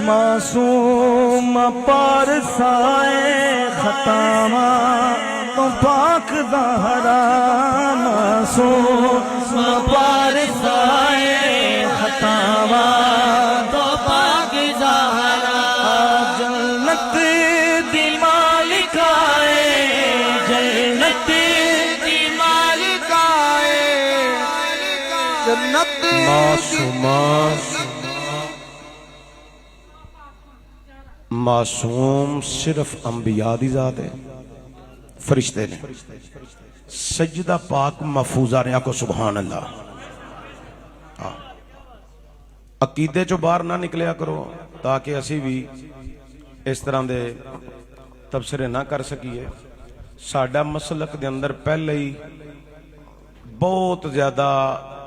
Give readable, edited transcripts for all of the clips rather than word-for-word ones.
معصوم پارسائے خطاواں تو پاک زہرا معصوم پارسائے خطاواں تو پاک زہرا جنت دی مالکائے جنت دی مالکائے جنت معصوم صرف انبیاء دی ذات ہے، فرشتے نے سجدہ پاک محفوظہ نے، آکو سبحان اللہ۔ عقیدے چو باہر نہ نکلیا کرو تاکہ اسی بھی اس طرح دے تبصرے نہ کر سکیے۔ ساڈا مسلک دے اندر پہلے ہی بہت زیادہ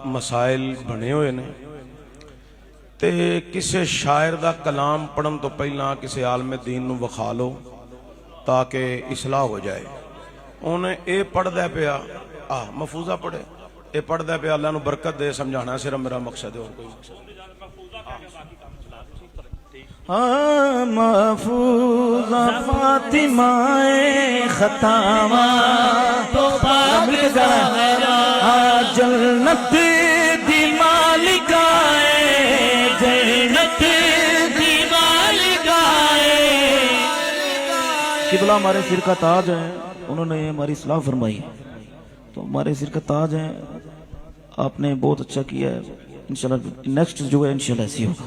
مسائل بنے ہوئے نے، تے کسے شاعر دا کلام پڑھن تو پہلا کسے عالم دین نو وکھا لو تاکہ اصلاح ہو جائے۔ انہیں اے پڑھ دے پیا محفوظہ پڑھے، اے پڑھ دے پیا، اللہ نو برکت دے، سمجھانا صرف میرا مقصد ہے اور کوئی مقصد محفوظہ فاطمہ خطاواں تو پاک زہرا جنت دی مالکائے جنت دی مالکائے۔ قبلہ ہمارے سر کا تاج ہیں، انہوں نے ہماری اصلاح فرمائی، تو ہمارے سر کا تاج ہیں، آپ نے بہت اچھا کیا ہے، انشاءاللہ نیکسٹ جو ہے انشاءاللہ ایسی ہوگا۔